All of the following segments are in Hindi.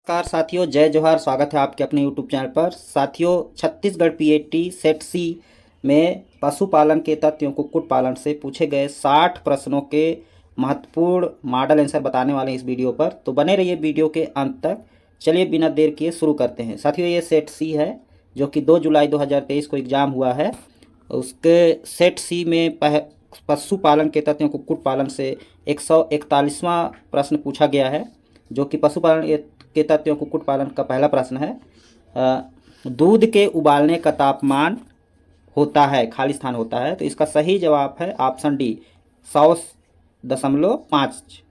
नमस्कार साथियों, जय जोहार। स्वागत है आपके अपने यूट्यूब चैनल पर। साथियों, छत्तीसगढ़ पीएटी सेट सी में पशुपालन के तथ्यों कुक्कुट पालन से पूछे गए 60 प्रश्नों के महत्वपूर्ण मॉडल आंसर बताने वाले हैं इस वीडियो पर। तो बने रहिए वीडियो के अंत तक। चलिए बिना देर किए शुरू करते हैं। साथियों, ये सेट सी है जो कि 2 जुलाई 2023 को एग्ज़ाम हुआ है। उसके सेट सी में पशुपालन के तथ्यों कुक्कुट पालन से 141वां प्रश्न पूछा गया है, जो कि पशुपालन के तथ्यों कुक्कुट पालन का पहला प्रश्न है। दूध के उबालने का तापमान होता है, खाली स्थान होता है, तो इसका सही जवाब है ऑप्शन डी 100.5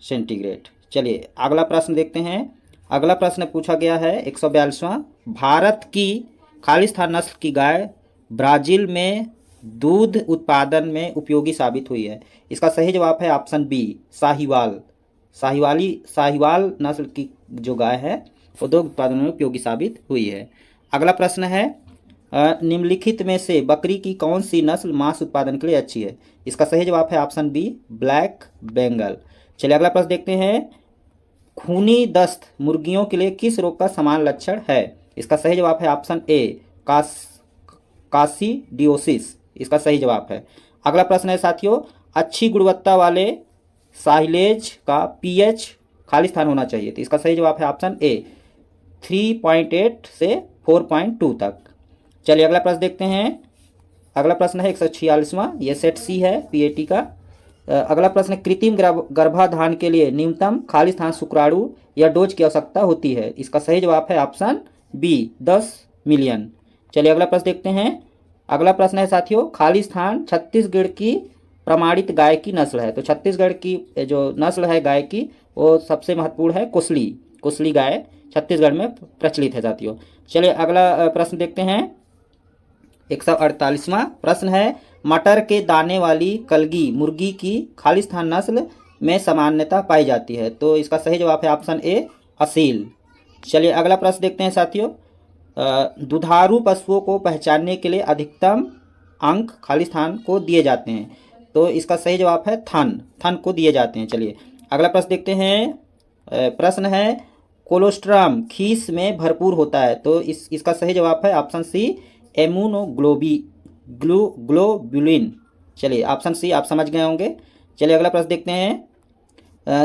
सेंटीग्रेड। चलिए अगला प्रश्न देखते हैं। अगला प्रश्न पूछा गया है 142वां। भारत की खालिस्तान नस्ल की गाय ब्राज़ील में दूध उत्पादन में उपयोगी साबित हुई है। इसका सही जवाब है ऑप्शन बी साहिवाल। साहिवाल नस्ल की जो गाय है वो दूध उत्पादन में उपयोगी साबित हुई है। अगला प्रश्न है निम्नलिखित में से बकरी की कौन सी नस्ल मांस उत्पादन के लिए अच्छी है। इसका सही जवाब है ऑप्शन बी ब्लैक बंगाल। चलिए अगला प्रश्न देखते हैं। खूनी दस्त मुर्गियों के लिए किस रोग का समान लक्षण है। इसका सही जवाब है ऑप्शन ए कासीडियोसिस। इसका सही जवाब है। अगला प्रश्न है साथियों, अच्छी गुणवत्ता वाले साइलेज का पीएच खाली स्थान होना चाहिए, तो इसका सही जवाब है ऑप्शन ए 3.8 से 4.2 तक। चलिए अगला प्रश्न देखते हैं। अगला प्रश्न है 146वां। ये सेट सी है पीएटी का। अगला प्रश्न, कृत्रिम गर्भाधान के लिए न्यूनतम खाली स्थान शुक्राणु या डोज की आवश्यकता होती है। इसका सही जवाब है ऑप्शन बी 10 मिलियन। चलिए अगला प्रश्न देखते हैं। अगला प्रश्न है साथियों, खाली स्थान छत्तीसगढ़ की प्रमाणित गाय की नस्ल है। तो छत्तीसगढ़ की जो नस्ल है गाय की वो सबसे महत्वपूर्ण है कुसली गाय छत्तीसगढ़ में प्रचलित है साथियों। चलिए अगला प्रश्न देखते हैं। 148वां प्रश्न है, मटर के दाने वाली कलगी मुर्गी की खालिस्तान नस्ल में सामान्यता पाई जाती है, तो इसका सही जवाब है ऑप्शन ए असील। चलिए अगला प्रश्न देखते हैं साथियों। दुधारू पशुओं को पहचानने के लिए अधिकतम अंक खालिस्तान को दिए जाते हैं, तो इसका सही जवाब है थन को दिए जाते हैं। चलिए अगला प्रश्न देखते हैं। प्रश्न है, कोलोस्ट्रम खीस में भरपूर होता है, तो इसका सही जवाब है ऑप्शन सी ग्लोब्युलिन। चलिए ऑप्शन सी आप समझ गए होंगे। चलिए अगला प्रश्न देखते हैं।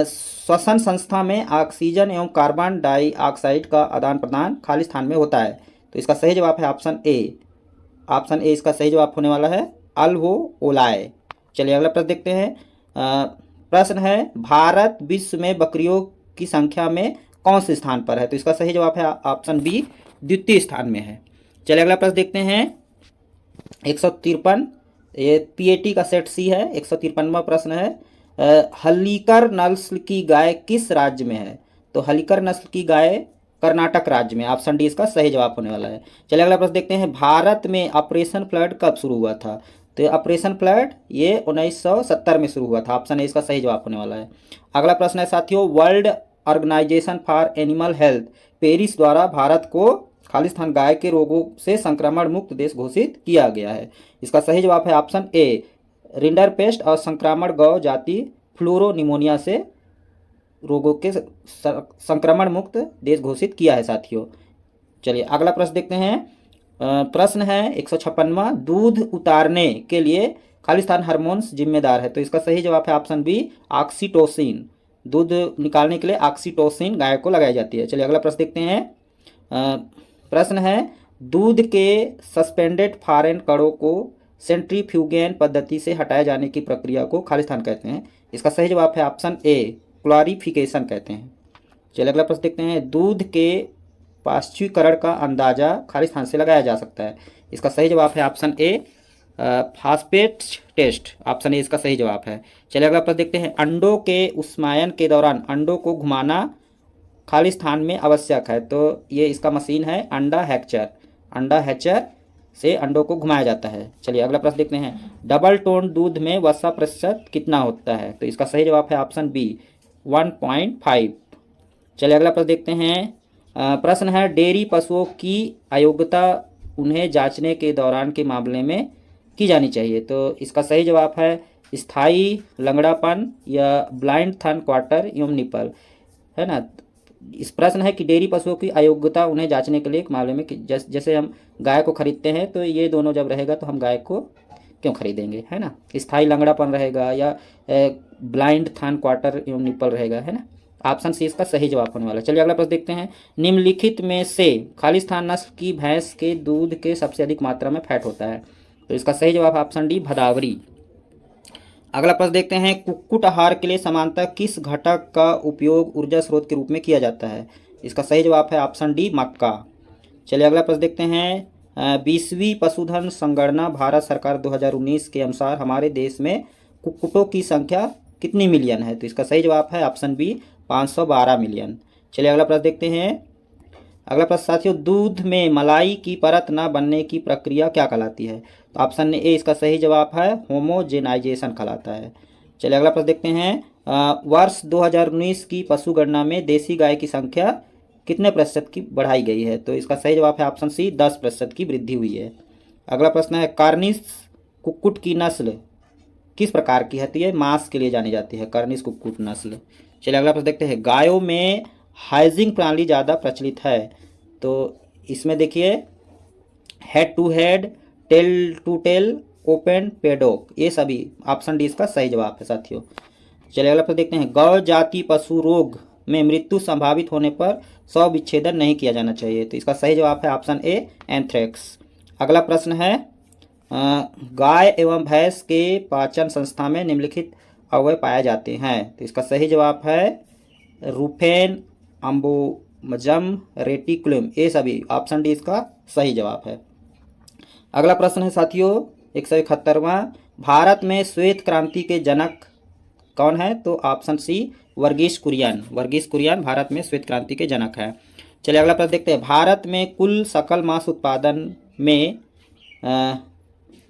श्वसन संस्था में ऑक्सीजन एवं कार्बन डाइऑक्साइड का आदान प्रदान खाली स्थान में होता है, तो इसका सही जवाब है ऑप्शन ए इसका सही जवाब होने वाला है अल्वोओलाए। चलिए अगला प्रश्न देखते हैं। प्रश्न है, भारत विश्व में बकरियों की संख्या में कौन से स्थान पर है, तो इसका सही जवाब है ऑप्शन बी द्वितीय स्थान में है। चलिए अगला प्रश्न देखते हैं। 153 ये पीएटी का सेट सी है। 153वां प्रश्न है, हल्लीकर नस्ल की गाय किस राज्य में है, तो हल्लीकर नस्ल की गाय कर्नाटक राज्य में। ऑप्शन डी इसका सही जवाब होने वाला है। चलिए अगला प्रश्न देखते हैं। भारत में ऑपरेशन फ्लड कब शुरू हुआ था, तो ऑपरेशन फ्लड ये 1970 में शुरू हुआ था। ऑप्शन ए इसका सही जवाब होने वाला है। अगला प्रश्न है साथियों, world organisation for animal health Paris द्वारा भारत को खालिस्तान गाय के रोगों से संक्रमण मुक्त देश घोषित किया गया है। इसका सही जवाब है ऑप्शन ए रिंडरपेस्ट और संक्रामण गौ जाति फ्लोरोनिमोनिया से रोगों के संक्रमण मुक्त देश घोषित किया है साथियों। चलिए अगला प्रश्न देखते हैं। प्रश्न है 156वां, दूध उतारने के लिए खालिस्तान हार्मोन्स जिम्मेदार है, तो इसका सही जवाब है ऑप्शन बी ऑक्सीटोसिन। दूध निकालने के लिए ऑक्सीटोसिन गाय को लगाई जाती है। चलिए अगला प्रश्न देखते हैं। प्रश्न है, दूध के सस्पेंडेड फॉरेन कणों को सेंट्रीफ्यूगेन पद्धति से हटाए जाने की प्रक्रिया को खालिस्तान कहते हैं। इसका सही जवाब है ऑप्शन ए क्लोरिफिकेशन कहते हैं। चलिए अगला प्रश्न देखते हैं। दूध के पाश्चुरीकरण का अंदाजा खालिस्तान से लगाया जा सकता है, इसका सही जवाब है option A phosphate test. Option A इसका सही जवाब है। चलिए अगला प्रश्न देखते हैं। अंडों के उष्मायन के दौरान अंडों को घुमाना खाली स्थान में आवश्यक है, तो ये इसका मशीन है अंडा हैचर से अंडों को घुमाया जाता है। चलिए अगला प्रश्न देखते हैं। डबल टोन दूध में वसा प्रतिशत कितना होता है, तो इसका सही जवाब है ऑप्शन बी 1.5। चलिए अगला प्रश्न देखते हैं। प्रश्न है, डेयरी पशुओं की अयोग्यता उन्हें जांचने के दौरान के मामले में की जानी चाहिए, तो इसका सही जवाब है स्थायी लंगड़ापन या ब्लाइंड थन क्वार्टर एवं निपल, है ना। इस प्रश्न है कि डेयरी पशुओं की अयोग्यता उन्हें जांचने के लिए एक मामले में कि जैसे हम गाय को खरीदते हैं तो ये दोनों जब रहेगा तो हम गाय को क्यों खरीदेंगे, है ना। स्थायी लंगड़ापन रहेगा या ब्लाइंड थान क्वार्टर एवं निप्पल रहेगा, है ना। ऑप्शन सी इसका सही जवाब होने वाला है। चलिए अगला प्रश्न देखते हैं। निम्नलिखित में से खालिस्तान नस्ल की भैंस के दूध के सबसे अधिक मात्रा में फैट होता है, तो इसका सही जवाब ऑप्शन डी भदावरी। अगला प्रश्न देखते हैं। कुक्कुट आहार के लिए सामान्यतः किस घटक का उपयोग ऊर्जा स्रोत के रूप में किया जाता है, इसका सही जवाब है ऑप्शन डी मक्का। चलिए अगला प्रश्न देखते हैं। 20वीं पशुधन संगणना भारत सरकार 2019 के अनुसार हमारे देश में कुक्कुटों की संख्या कितनी मिलियन है, तो इसका सही जवाब है ऑप्शन बी 512 मिलियन। चलिए अगला प्रश्न देखते हैं। अगला प्रश्न साथियों, दूध में मलाई की परत न बनने की प्रक्रिया क्या कहलाती है, तो ऑप्शन ए इसका सही जवाब है होमोजेनाइजेशन कहलाता है। चलिए अगला प्रश्न देखते हैं। वर्ष 2019 की पशु गणना में देसी गाय की संख्या कितने प्रतिशत की बढ़ाई गई है, तो इसका सही जवाब है ऑप्शन सी 10% की वृद्धि हुई है। अगला प्रश्न है। कार्निश कुक्कुट की नस्ल किस प्रकार की होती है, मांस के लिए जानी जाती है कार्निश कुक्कुट नस्ल। चलिए अगला प्रश्न देखते हैं। गायों में हाइजिंग प्रणाली ज़्यादा प्रचलित है, तो इसमें देखिए head to head, tail to tail, open paddock, ये सभी ऑप्शन डी इसका सही जवाब है साथियों। चलिए अगला प्रश्न देखते हैं। गौ जाति पशु रोग में मृत्यु संभावित होने पर शव विच्छेदन नहीं किया जाना चाहिए, तो इसका सही जवाब है ऑप्शन ए एंथ्रेक्स। अगला प्रश्न है। गाय एवं भैंस के पाचन संस्था में निम्नलिखित अवयव पाए जाते हैं, तो इसका सही जवाब है रूफेन, अम्बोमजम, रेटिकुलम, ये सभी ऑप्शन डी इसका सही जवाब है। अगला प्रश्न है साथियों 171वां। भारत में श्वेत क्रांति के जनक कौन है, तो ऑप्शन सी वर्गीस कुरियन। वर्गीस कुरियन भारत में श्वेत क्रांति के जनक है। चलिए अगला प्रश्न देखते हैं। भारत में कुल सकल मांस उत्पादन में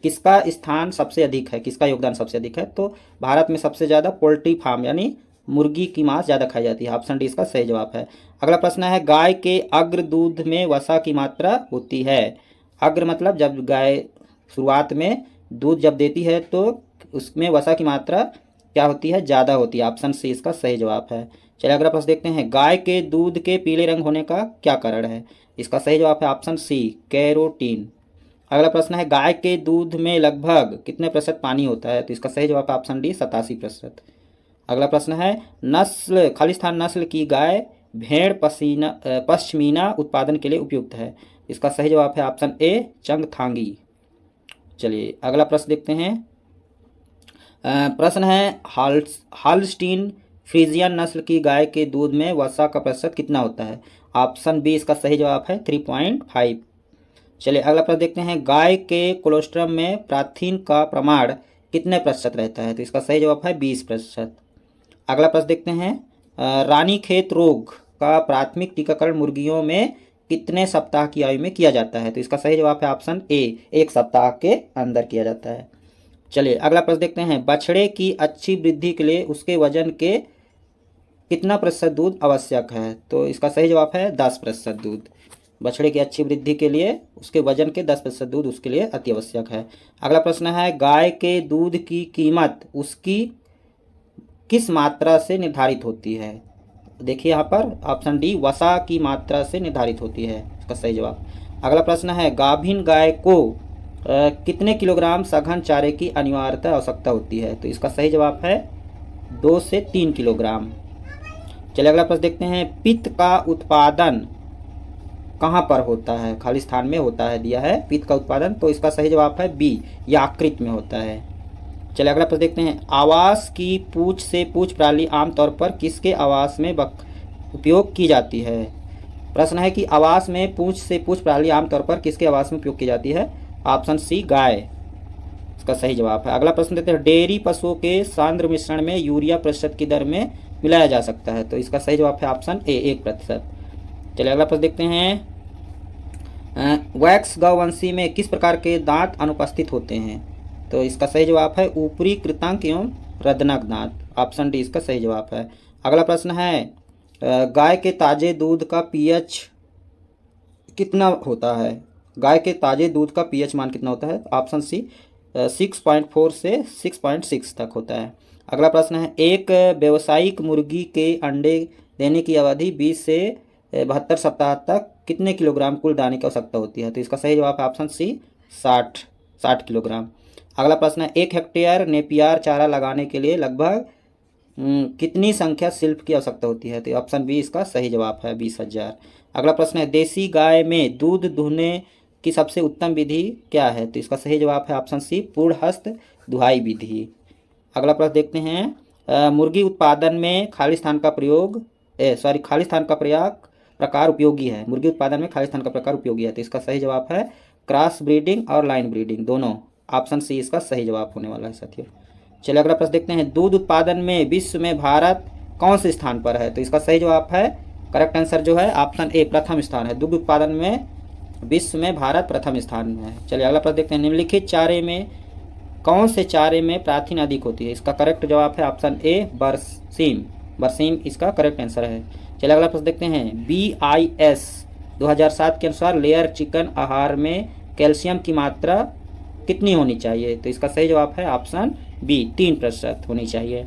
किसका स्थान सबसे अधिक है, किसका योगदान सबसे अधिक है, तो भारत में सबसे ज़्यादा पोल्ट्री फार्म यानी मुर्गी की मांस ज़्यादा खाई जाती है, ऑप्शन डी इसका सही जवाब है। अगला प्रश्न है। गाय के अग्र दूध में वसा की मात्रा होती है, अग्र मतलब जब गाय शुरुआत में दूध जब देती है तो उसमें वसा की मात्रा क्या होती है, ज़्यादा होती है, ऑप्शन सी इसका सही जवाब है। चलिए अगला प्रश्न देखते हैं। गाय के दूध के पीले रंग होने का क्या कारण है, इसका सही जवाब है ऑप्शन सी कैरोटीन। अगला प्रश्न है। गाय के दूध में लगभग कितने प्रतिशत पानी होता है, तो इसका सही जवाब है ऑप्शन डी 87%। अगला प्रश्न है। नस्ल खालिस्तान नस्ल की गाय भेड़ पश्मीना उत्पादन के लिए उपयुक्त है, इसका सही जवाब है ऑप्शन ए चंगथांगी। चलिए अगला प्रश्न देखते हैं। प्रश्न है। हॉल्स्टीन फ्रीजियन नस्ल की गाय के दूध में वसा का प्रतिशत कितना होता है, ऑप्शन बी इसका सही जवाब है 3.5। चलिए अगला प्रश्न देखते हैं। गाय के कोलोस्ट्रम में प्रार्थीन का प्रमाण कितने प्रतिशत रहता है, तो इसका सही जवाब है 20%। अगला प्रश्न देखते हैं। रानीखेत रोग का प्राथमिक टीकाकरण मुर्गियों में कितने सप्ताह की आयु में किया जाता है, तो इसका सही जवाब है ऑप्शन ए 1 सप्ताह के अंदर किया जाता है। चलिए अगला प्रश्न देखते हैं। बछड़े की अच्छी वृद्धि के लिए उसके वजन के कितना प्रतिशत दूध आवश्यक है, तो इसका सही जवाब है 10% दूध। बछड़े की अच्छी वृद्धि के लिए उसके वजन के 10% दूध उसके लिए अति आवश्यक है। अगला प्रश्न है। गाय के दूध की कीमत उसकी किस मात्रा से निर्धारित होती है, देखिए यहाँ पर ऑप्शन डी वसा की मात्रा से निर्धारित होती है, इसका सही जवाब। अगला प्रश्न है। गाभिन गाय को कितने किलोग्राम सघन चारे की अनिवार्यता आवश्यकता होती है, तो इसका सही जवाब है 2 से 3 किलोग्राम। चलिए अगला प्रश्न देखते हैं। पित्त का उत्पादन कहाँ पर होता है, खालिस्तान में होता है, दिया है पित्त का उत्पादन, तो इसका सही जवाब है बी यकृत में होता है। चलिए अगला प्रश्न देखते हैं। आवास की पूंछ से पूंछ प्रणाली आमतौर पर किसके आवास में उपयोग की जाती है, प्रश्न है कि आवास में पूंछ से पूंछ प्रणाली आमतौर पर किसके आवास में उपयोग की जाती है, ऑप्शन सी गाय, इसका सही जवाब है। अगला प्रश्न देते हैं। डेयरी पशुओं के सांद्र मिश्रण में यूरिया प्रतिशत की दर में मिलाया जा सकता है, तो इसका सही जवाब है ऑप्शन ए 1%। चलिए अगला प्रश्न देखते हैं। वैक्स गौवंशी में किस प्रकार के दांत अनुपस्थित होते हैं, तो इसका सही जवाब है ऊपरी कृतांक एवं रदनक दांत, ऑप्शन डी इसका सही जवाब है। अगला प्रश्न है। गाय के ताजे दूध का पीएच कितना होता है, गाय के ताजे दूध का पीएच मान कितना होता है, ऑप्शन सी 6.4 से 6.6 तक होता है। अगला प्रश्न है, एक व्यावसायिक मुर्गी के अंडे देने की अवधि 20 से 72 सप्ताह तक कितने किलोग्राम कुल दाने की आवश्यकता होती है? तो इसका सही जवाब है ऑप्शन सी 60 किलोग्राम। अगला प्रश्न है, 1 हेक्टेयर नेपियर चारा लगाने के लिए लगभग कितनी संख्या शिल्प की आवश्यकता होती है? तो ऑप्शन बी इसका सही जवाब है 20,000। अगला प्रश्न है, देसी गाय में दूध दुहने की सबसे उत्तम विधि क्या है? तो इसका सही जवाब है ऑप्शन सी पूर्णहस्त दुहाई विधि। अगला प्रश्न देखते हैं, मुर्गी उत्पादन में खालिस्तान का प्रकार उपयोगी है। मुर्गी उत्पादन में खालिस्तान का प्रकार उपयोगी है, तो इसका सही जवाब है क्रॉस ब्रीडिंग और लाइन ब्रीडिंग दोनों। ऑप्शन सी इसका सही जवाब होने वाला है साथियों। चलिए अगला प्रश्न देखते हैं, दूध उत्पादन में विश्व में भारत कौन से स्थान पर है? तो इसका सही जवाब है, करेक्ट आंसर जो है ऑप्शन ए प्रथम स्थान है। दूध उत्पादन में विश्व में भारत प्रथम स्थान में है। चलिए अगला प्रश्न देखते हैं, निम्नलिखित चारे में कौन से चारे में प्राचीन अधिक होती है? इसका करेक्ट जवाब है ऑप्शन ए बरसीम। बरसीम इसका करेक्ट आंसर है। चलिए अगला प्रश्न देखते हैं, BIS 2007 के अनुसार लेयर चिकन आहार में कैल्शियम की मात्रा कितनी होनी चाहिए? तो इसका सही जवाब है ऑप्शन बी 3% होनी चाहिए।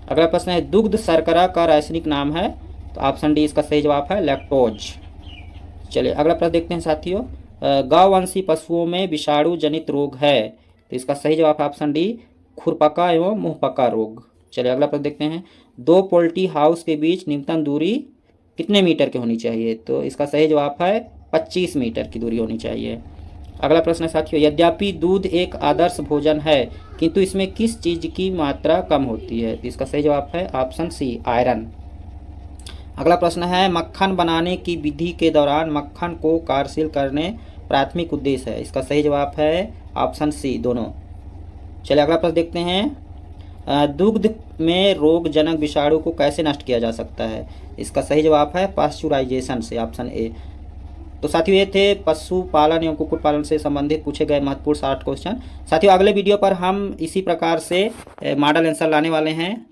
अगला प्रश्न है, दुग्ध शर्करा का रासायनिक नाम है? तो ऑप्शन डी इसका सही जवाब है लैक्टोज। चलिए अगला प्रश्न देखते हैं साथियों, गौवंशी पशुओं में विषाणु जनित रोग है? तो इसका सही जवाब है ऑप्शन डी खुरपका एवं मुंहपका रोग। चलिए अगला प्रश्न देखते हैं, 2 पोल्ट्री हाउस के बीच न्यूनतम दूरी कितने मीटर की होनी चाहिए? तो इसका सही जवाब है 25 मीटर की दूरी होनी चाहिए। अगला प्रश्न है साथियों, यद्यपि दूध एक आदर्श भोजन है किंतु इसमें किस चीज़ की मात्रा कम होती है? तो इसका सही जवाब है ऑप्शन सी आयरन। अगला प्रश्न है, मक्खन बनाने की विधि के दौरान मक्खन को कार्यशील करने प्राथमिक उद्देश्य है? इसका सही जवाब है ऑप्शन सी दोनों। चलिए अगला प्रश्न देखते हैं, दुग्ध में रोगजनक विषाणु को कैसे नष्ट किया जा सकता है? इसका सही जवाब है पास्चुराइजेशन से, ऑप्शन ए। तो साथियों ये थे पशुपालन एवं कुक्कुट पालन से संबंधित पूछे गए महत्वपूर्ण 60 क्वेश्चन। साथियों अगले वीडियो पर हम इसी प्रकार से मॉडल आंसर लाने वाले हैं,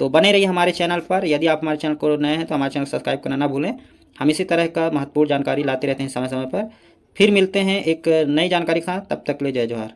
तो बने रहिए हमारे चैनल पर। यदि आप हमारे चैनल को नए हैं तो हमारे चैनल सब्सक्राइब करना ना भूलें। हम इसी तरह का महत्वपूर्ण जानकारी लाते रहते हैं समय समय पर। फिर मिलते हैं एक नई जानकारी के साथ, तब तक के लिए जय जोहार।